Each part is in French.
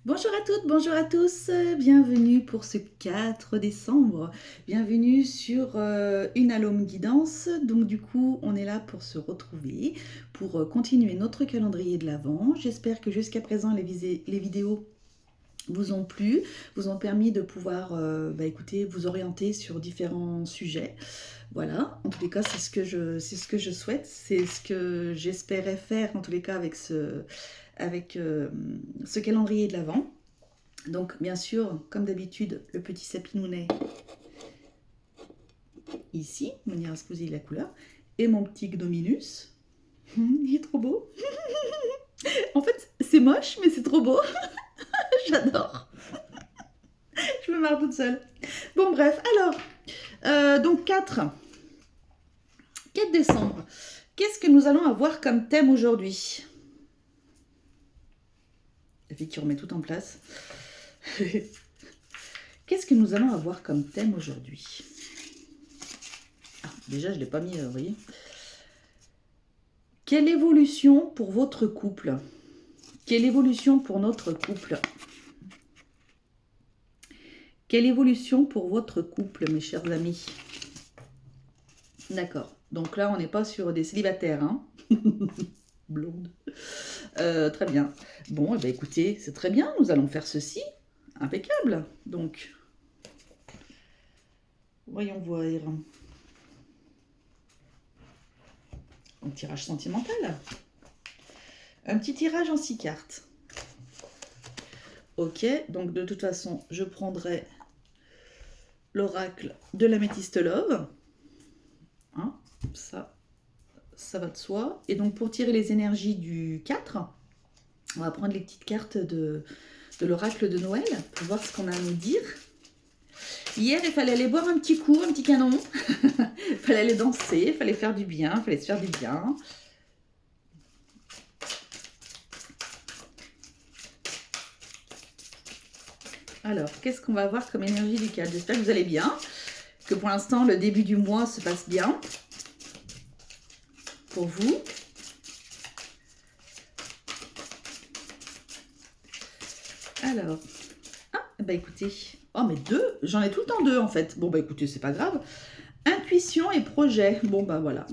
Bonjour à toutes, bonjour à tous, bienvenue pour ce 4 décembre, bienvenue sur une Alome Guidance. Donc du coup on est là pour se retrouver, pour continuer notre calendrier de l'Avent. J'espère que jusqu'à présent les vidéos vous ont plu, vous ont permis de pouvoir écoutez, vous orienter sur différents sujets. Voilà, en tous les cas c'est ce que je souhaite, c'est ce que j'espérais faire en tous les cas avec ce calendrier de l'Avent. Donc, bien sûr, comme d'habitude, le petit sapinounet ici, de manière à ce que vous ayez la couleur, et mon petit Gnominus. Il est trop beau. En fait, c'est moche, mais c'est trop beau. J'adore. Je me marre toute seule. Bon, bref, alors, donc 4 décembre. Qu'est-ce que nous allons avoir comme thème aujourd'hui? La fille qui remet tout en place. Qu'est-ce que nous allons avoir comme thème aujourd'hui? Ah, déjà, je ne l'ai pas mis, vous voyez. Quelle évolution pour votre couple? Quelle évolution pour notre couple? Quelle évolution pour votre couple, mes chers amis? D'accord. Donc là, on n'est pas sur des célibataires, hein? Blonde. Très bien. Bon, eh ben, écoutez, c'est très bien. Nous allons faire ceci. Impeccable. Donc, voyons voir. Un tirage sentimental. Un petit tirage en 6 cartes. Ok, donc de toute façon, je prendrai l'oracle de l'améthyste love. Hein, ça va de soi. Et donc pour tirer les énergies du 4, on va prendre les petites cartes de l'oracle de Noël pour voir ce qu'on a à nous dire. Hier, il fallait aller boire un petit coup, un petit canon. Il fallait aller danser, il fallait faire du bien, il fallait se faire du bien. Alors, qu'est-ce qu'on va avoir comme énergie du 4? J'espère que vous allez bien, que pour l'instant, le début du mois se passe bien pour vous. Alors, bah écoutez, oh mais 2, j'en ai tout le temps 2 en fait. Bon bah écoutez, c'est pas grave. Intuition et projet, bon bah voilà.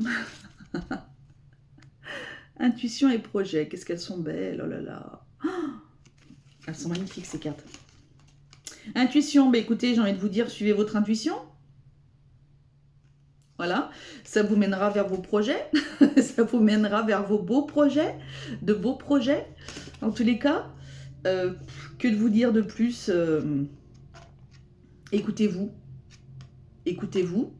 Intuition et projet, qu'est-ce qu'elles sont belles, oh là là. Oh, elles sont magnifiques ces cartes. Intuition, bah écoutez, j'ai envie de vous dire, suivez votre intuition. Voilà, ça vous mènera vers vos projets, ça vous mènera vers vos beaux projets, de beaux projets, en tous les cas. Que de vous dire de plus? Écoutez-vous, écoutez-vous.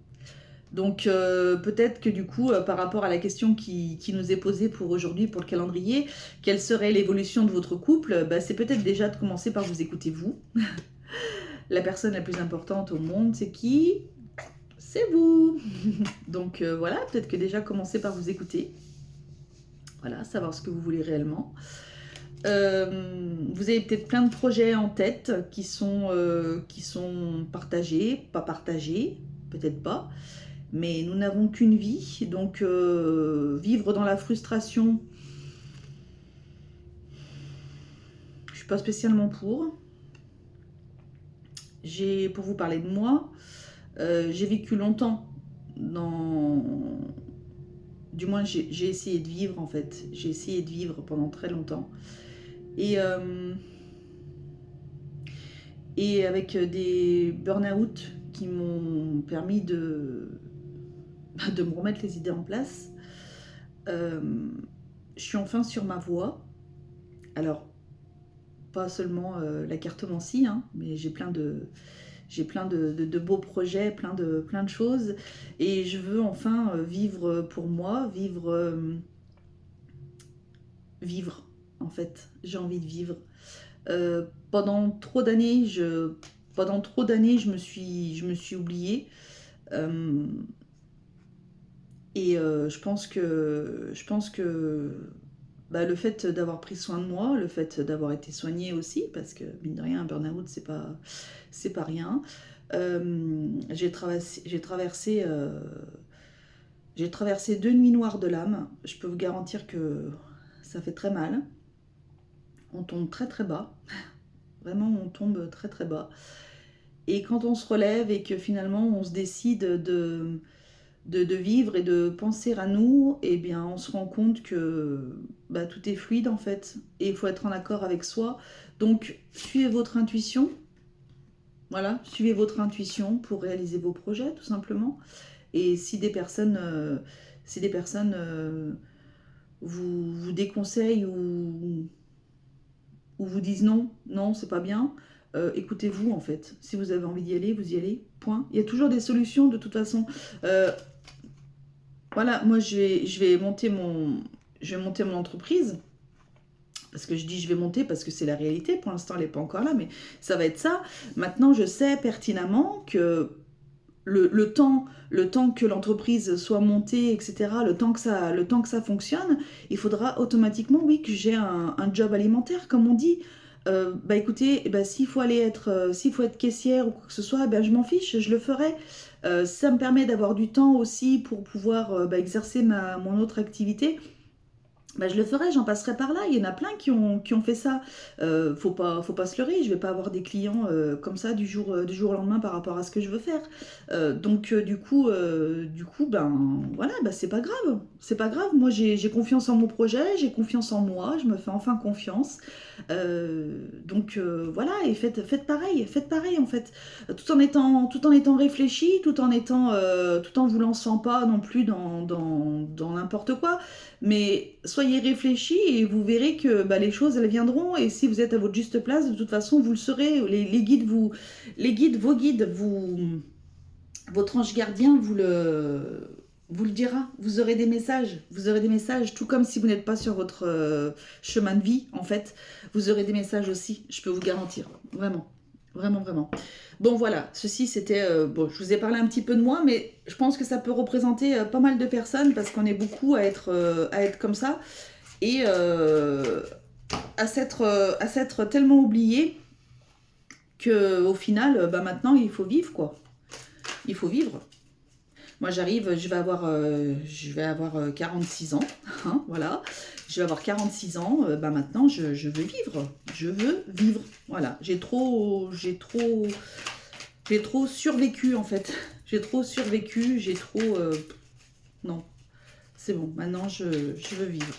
Donc peut-être que du coup, par rapport à la question qui nous est posée pour aujourd'hui, pour le calendrier, quelle serait l'évolution de votre couple? Bah, c'est peut-être déjà de commencer par vous écouter vous. La personne la plus importante au monde, c'est qui? C'est vous. Donc voilà, peut-être que déjà commencer par vous écouter. Voilà, savoir ce que vous voulez réellement. Vous avez peut-être plein de projets en tête qui sont partagés, pas partagés, peut-être pas. Mais nous n'avons qu'une vie, donc vivre dans la frustration, je ne suis pas spécialement pour. Pour vous parler de moi, j'ai vécu longtemps dans... Du moins, j'ai essayé de vivre, en fait. J'ai essayé de vivre pendant très longtemps. Et avec des burn-out qui m'ont permis de me remettre les idées en place, je suis enfin sur ma voie. Alors, pas seulement la cartomancie, hein, mais j'ai plein de beaux projets, plein de choses. Et je veux enfin vivre pour moi, vivre en fait. J'ai envie de vivre. Pendant trop d'années, je me suis oubliée. Et je pense que bah, le fait d'avoir pris soin de moi, le fait d'avoir été soignée aussi, parce que mine de rien, un burn-out, c'est pas rien. J'ai traversé 2 nuits noires de l'âme. Je peux vous garantir que ça fait très mal. On tombe très très bas. Vraiment, on tombe très très bas. Et quand on se relève et que finalement on se décide de vivre et de penser à nous, eh bien on se rend compte que bah, tout est fluide en fait. Et il faut être en accord avec soi. Donc suivez votre intuition. Voilà, suivez votre intuition pour réaliser vos projets tout simplement. Et si des personnes vous déconseillent ou vous disent non, non, c'est pas bien, écoutez-vous en fait. Si vous avez envie d'y aller, vous y allez. Point. Il y a toujours des solutions de toute façon. Euh, voilà, moi je vais monter mon entreprise. Parce que je dis je vais monter parce que c'est la réalité. Pour l'instant, elle n'est pas encore là, mais ça va être ça. Maintenant, je sais pertinemment que le temps que l'entreprise soit montée, etc., le temps que ça fonctionne, il faudra automatiquement, oui, que j'ai un job alimentaire, comme on dit. Bah écoutez, bah, s'il faut être caissière ou quoi que ce soit, bah, je m'en fiche, je le ferai. Ça me permet d'avoir du temps aussi pour pouvoir bah, exercer mon autre activité. Bah, je le ferai, j'en passerai par là. Il y en a plein qui ont fait ça. Faut pas se leurrer, je vais pas avoir des clients comme ça du jour au lendemain par rapport à ce que je veux faire. Du coup, ben voilà, bah, c'est pas grave. C'est pas grave. Moi, j'ai confiance en mon projet, j'ai confiance en moi, je me fais enfin confiance. Voilà, et faites pareil en fait. Tout en étant réfléchi, tout en vous lançant pas non plus dans n'importe quoi. Mais soyez réfléchis et vous verrez que bah, les choses elles viendront et si vous êtes à votre juste place, de toute façon vous le serez. Vos guides, votre ange gardien vous le dira. Vous aurez des messages, tout comme si vous n'êtes pas sur votre chemin de vie en fait. Vous aurez des messages aussi, je peux vous garantir, vraiment. Vraiment, vraiment. Bon, voilà, ceci c'était. Bon, je vous ai parlé un petit peu de moi, mais je pense que ça peut représenter pas mal de personnes parce qu'on est beaucoup à être comme ça et à s'être tellement oublié qu'au final, bah maintenant, il faut vivre quoi. Il faut vivre. Moi, j'arrive, je vais avoir 46 ans, hein, voilà. Je vais avoir 46 ans, bah maintenant, je veux vivre. Je veux vivre, voilà. J'ai trop survécu en fait. J'ai trop survécu, j'ai trop... Non, c'est bon, maintenant je veux vivre.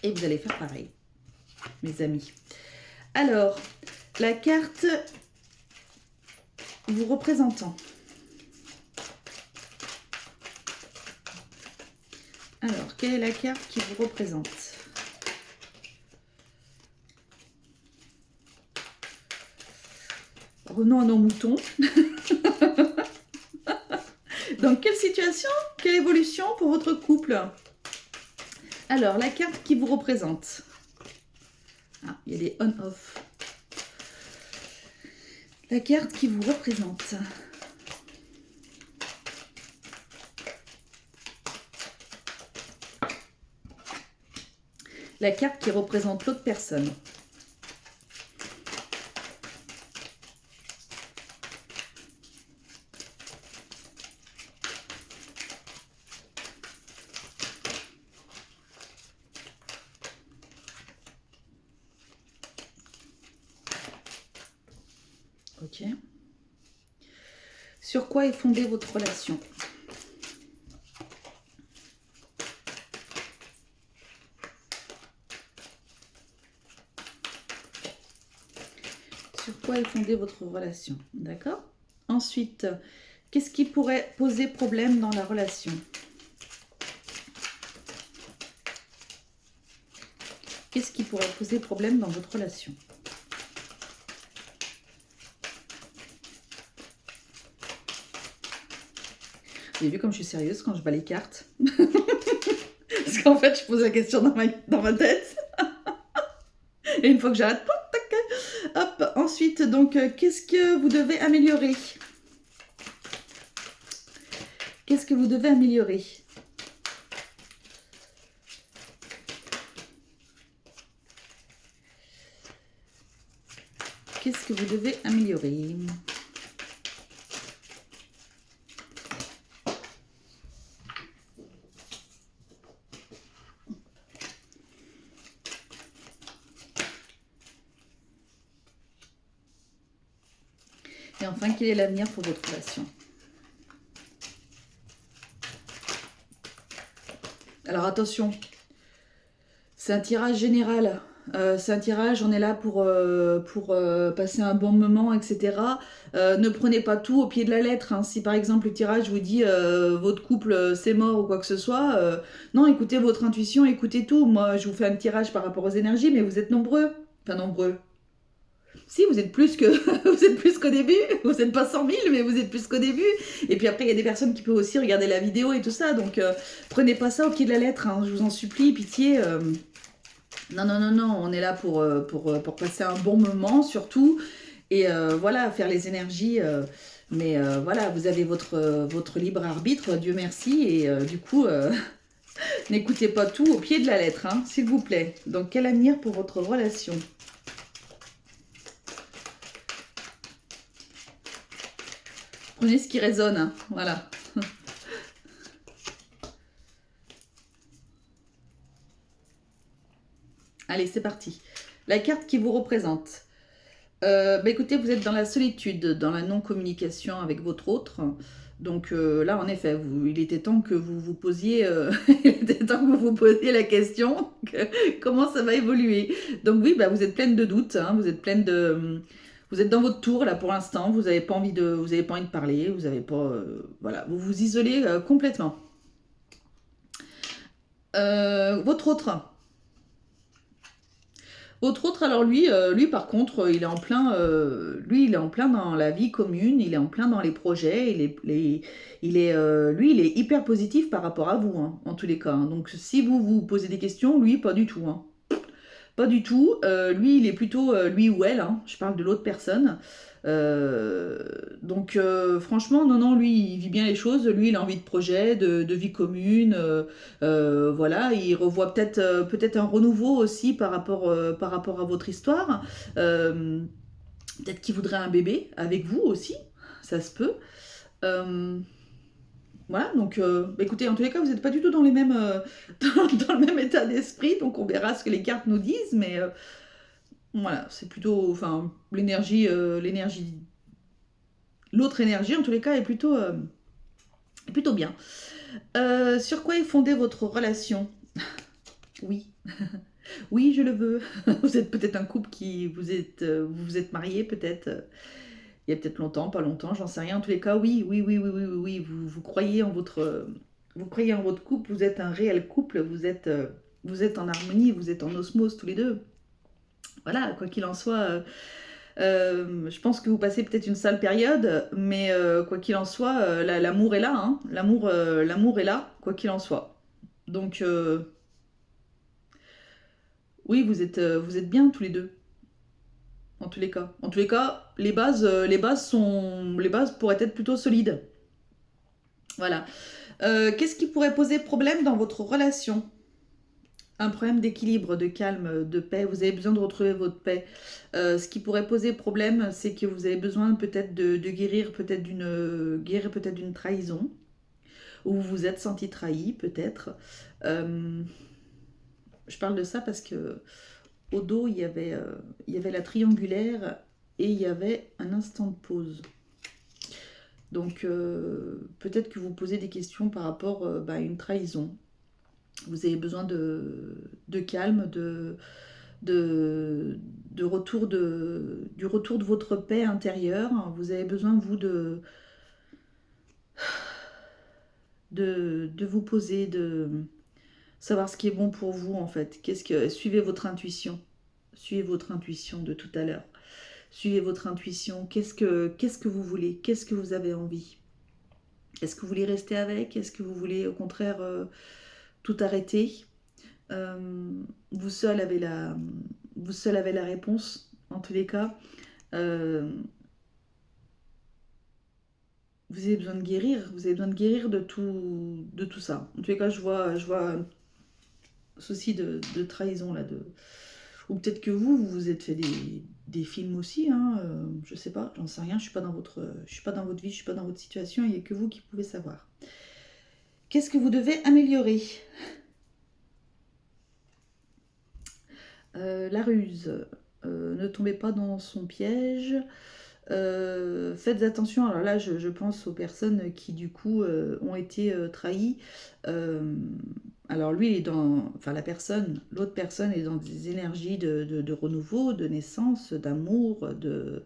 Et vous allez faire pareil, mes amis. Alors, la carte vous représentant. Alors, quelle est la carte qui vous représente? Revenons à nos moutons. Dans quelle situation? Quelle évolution pour votre couple? Alors, la carte qui vous représente. Ah, il y a des on-off. La carte qui vous représente. La carte qui représente l'autre personne. Ok. Sur quoi est fondée votre relation? Sur quoi est fondée votre relation? D'accord. Ensuite, qu'est-ce qui pourrait poser problème dans la relation? Qu'est-ce qui pourrait poser problème dans votre relation? Vous avez vu comme je suis sérieuse quand je bats les cartes? Parce qu'en fait, je pose la question dans ma tête. Et une fois que j'arrête, hop, ensuite, donc, qu'est-ce que vous devez améliorer? Qu'est-ce que vous devez améliorer? Qu'est-ce que vous devez améliorer? Et enfin, quel est l'avenir pour votre relation? Alors attention, c'est un tirage général. C'est un tirage, on est là pour passer un bon moment, etc. Ne prenez pas tout au pied de la lettre, hein. Si par exemple le tirage vous dit votre couple c'est mort ou quoi que ce soit, non, écoutez votre intuition, écoutez tout. Moi, je vous fais un tirage par rapport aux énergies, mais vous êtes nombreux. Enfin, nombreux. Si, vous êtes plus que vous êtes plus qu'au début. Vous n'êtes pas 100 000, mais vous êtes plus qu'au début. Et puis après, il y a des personnes qui peuvent aussi regarder la vidéo et tout ça. Donc, prenez pas ça au pied de la lettre, hein. Je vous en supplie, pitié. Non, non, non, non. On est là pour passer un bon moment, surtout. Et voilà, faire les énergies. Mais voilà, vous avez votre libre arbitre, Dieu merci. Et du coup, n'écoutez pas tout au pied de la lettre, hein, s'il vous plaît. Donc, quel avenir pour votre relation? Prenez ce qui résonne, hein, voilà. Allez, c'est parti. La carte qui vous représente. Bah écoutez, vous êtes dans la solitude, dans la non-communication avec votre autre. Donc là, en effet, il était temps que vous vous posiez, il était temps que vous vous posiez la question comment ça va évoluer. Donc oui, bah, vous êtes pleine de doutes, hein, vous êtes pleine de, vous êtes dans votre tour là pour l'instant. Vous n'avez pas envie de, vous avez pas envie de parler, vous avez pas, voilà, vous vous isolez complètement. Votre autre. Votre autre, alors lui par contre, lui, il est en plein dans la vie commune, il est en plein dans les projets, lui, il est hyper positif par rapport à vous, hein, en tous les cas, hein. Donc, si vous vous posez des questions, lui, pas du tout, hein. Pas du tout. Lui, il est plutôt lui ou elle, hein. Je parle de l'autre personne. Euh, donc, franchement, non, non, lui, il vit bien les choses. Lui, il a envie de projet, de vie commune. Voilà, il revoit peut-être un renouveau aussi par rapport à votre histoire. Euh, Peut-être qu'il voudrait un bébé avec vous aussi. Ça se peut. Euh, voilà, donc bah, écoutez, en tous les cas, vous n'êtes pas du tout dans les mêmes, dans le même état d'esprit, donc on verra ce que les cartes nous disent, mais voilà, c'est plutôt, enfin, l'autre énergie, en tous les cas, est plutôt bien. Sur quoi est fondée votre relation? Oui, oui, je le veux. Vous êtes peut-être un couple vous vous êtes mariés, peut-être, il y a peut-être longtemps, pas longtemps, j'en sais rien. En tous les cas, oui, oui, oui, oui, oui, oui, oui, vous croyez en vous croyez en votre couple, vous êtes un réel couple, vous êtes en harmonie, vous êtes en osmose tous les deux. Voilà, quoi qu'il en soit, je pense que vous passez peut-être une sale période, mais quoi qu'il en soit, l'amour est là, hein. L'amour est là, quoi qu'il en soit. Donc, oui, vous êtes bien tous les deux, en tous les cas. En tous les cas, les bases pourraient être plutôt solides. Voilà. Qu'est-ce qui pourrait poser problème dans votre relation? Un problème d'équilibre, de calme, de paix. Vous avez besoin de retrouver votre paix. Ce qui pourrait poser problème, c'est que vous avez besoin peut-être de guérir peut-être d'une trahison, ou vous vous êtes senti trahi peut-être. Euh, je parle de ça parce que au dos il y avait la triangulaire et il y avait un instant de pause. Donc peut-être que vous posez des questions par rapport bah, à une trahison. Vous avez besoin de calme, de, de retour du retour de votre paix intérieure. Vous avez besoin, vous, de vous poser, de savoir ce qui est bon pour vous, en fait. Suivez votre intuition. Suivez votre intuition de tout à l'heure. Suivez votre intuition. Qu'est-ce que vous voulez? Qu'est-ce que vous avez envie? Est-ce que vous voulez rester avec? Est-ce que vous voulez, au contraire, tout arrêter? Vous seul avez vous seul avez la réponse, en tous les cas. Euh, vous avez besoin de guérir, vous avez besoin de guérir de tout ça. En tous les cas, je vois un souci de trahison là. Ou peut-être que vous vous êtes fait des films aussi, hein, je sais pas, j'en sais rien, je suis pas dans votre vie, je suis pas dans votre situation, il n'y a que vous qui pouvez savoir. Qu'est-ce que vous devez améliorer? La ruse. Ne tombez pas dans son piège. Faites attention, alors là je pense aux personnes qui du coup ont été trahies. Euh, alors lui, il est dans, enfin la personne, l'autre personne est dans des énergies de renouveau, de naissance, d'amour, de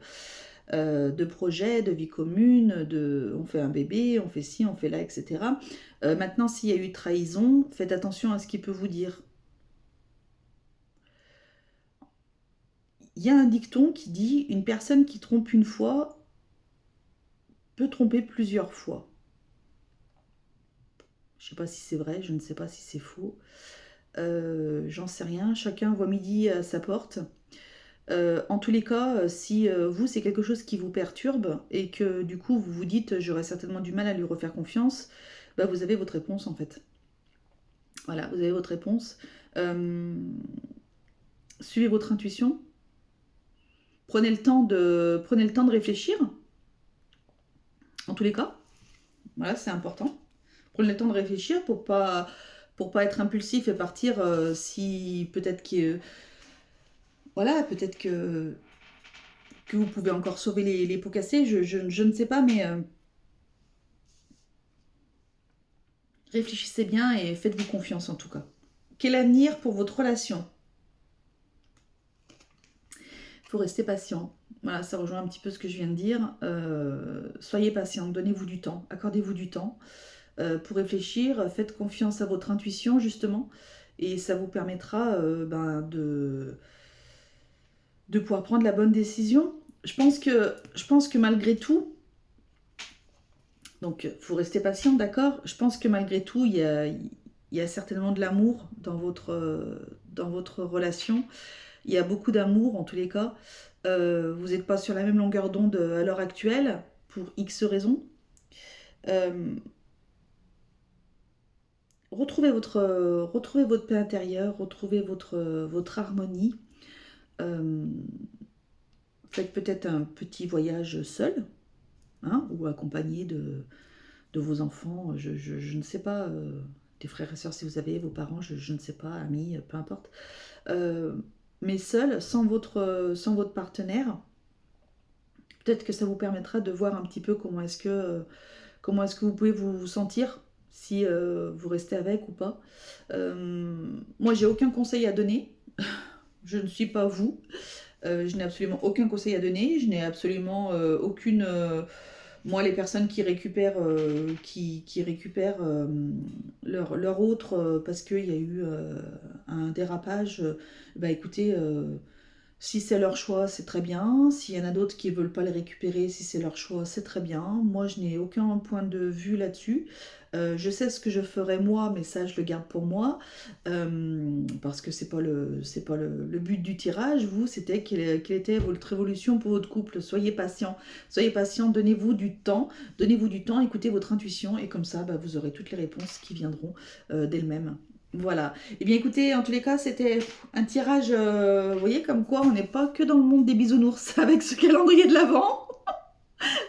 projet, de vie commune, on fait un bébé, on fait ci, on fait là, etc. Maintenant, s'il y a eu trahison, faites attention à ce qu'il peut vous dire. Il y a un dicton qui dit une personne qui trompe une fois peut tromper plusieurs fois. Je ne sais pas si c'est vrai, je ne sais pas si c'est faux. J'en sais rien, chacun voit midi à sa porte. En tous les cas, si vous, c'est quelque chose qui vous perturbe et que du coup vous vous dites j'aurais certainement du mal à lui refaire confiance, bah, vous avez votre réponse en fait. Voilà, vous avez votre réponse. Euh, Suivez votre intuition. Prenez le temps de réfléchir. En tous les cas, voilà, c'est important. Prenez le temps de réfléchir pour pas être impulsif et partir si peut-être que voilà, peut-être que vous pouvez encore sauver les pots cassés, je ne sais pas, mais réfléchissez bien et faites-vous confiance en tout cas. Quel avenir pour votre relation? Il faut rester patient. Voilà, ça rejoint un petit peu ce que je viens de dire. Soyez patient, donnez-vous du temps, accordez-vous du temps pour réfléchir, faites confiance à votre intuition justement, et ça vous permettra de pouvoir prendre la bonne décision. Je pense que malgré tout, donc il faut rester patient, d'accord. Je pense que malgré tout, il y a certainement de l'amour dans votre relation. Il y a beaucoup d'amour en tous les cas. Vous n'êtes pas sur la même longueur d'onde à l'heure actuelle, pour X raisons. Euh, retrouvez votre paix intérieure, retrouvez votre harmonie. Euh, Faites peut-être un petit voyage seul, hein, ou accompagné de vos enfants, je ne sais pas, des frères et sœurs si vous avez, vos parents, je ne sais pas, amis, peu importe. Euh, mais seul, sans votre partenaire, peut-être que ça vous permettra de voir un petit peu comment est-ce que vous pouvez vous sentir si vous restez avec ou pas. Moi, j'ai aucun conseil à donner. Je ne suis pas vous. Je n'ai absolument aucun conseil à donner. Je n'ai absolument aucune. Moi, les personnes qui récupèrent leur autre parce qu'il y a eu un dérapage, bah écoutez, si c'est leur choix, c'est très bien. S'il y en a d'autres qui ne veulent pas les récupérer, si c'est leur choix, c'est très bien. Moi, je n'ai aucun point de vue là-dessus. Je sais ce que je ferais moi, mais ça, je le garde pour moi. Parce que c'est pas le but du tirage. Vous, c'était quelle était votre évolution pour votre couple. Soyez patient, donnez-vous du temps, écoutez votre intuition, et comme ça, bah, vous aurez toutes les réponses qui viendront d'elles-mêmes. Voilà. Eh bien écoutez, en tous les cas, c'était un tirage, vous voyez, comme quoi on n'est pas que dans le monde des bisounours avec ce calendrier de l'Avent.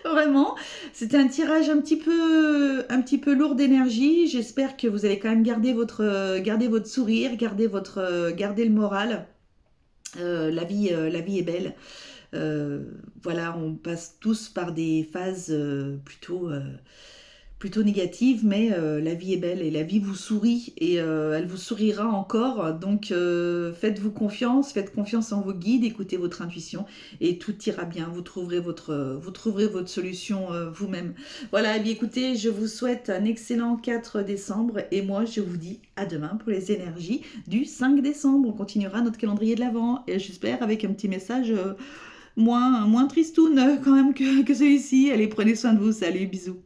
Vraiment, c'était un tirage un petit peu lourd d'énergie. J'espère que vous allez quand même garder votre sourire, garder le moral. La vie est belle. Voilà, on passe tous par des phases plutôt négative, mais la vie est belle et la vie vous sourit et elle vous sourira encore. Donc faites confiance en vos guides, écoutez votre intuition et tout ira bien. Vous trouverez votre solution vous-même. Voilà, et bien écoutez, je vous souhaite un excellent 4 décembre et moi je vous dis à demain pour les énergies du 5 décembre. On continuera notre calendrier de l'Avent et j'espère avec un petit message moins tristoun quand même que celui-ci. Allez, prenez soin de vous. Salut, bisous.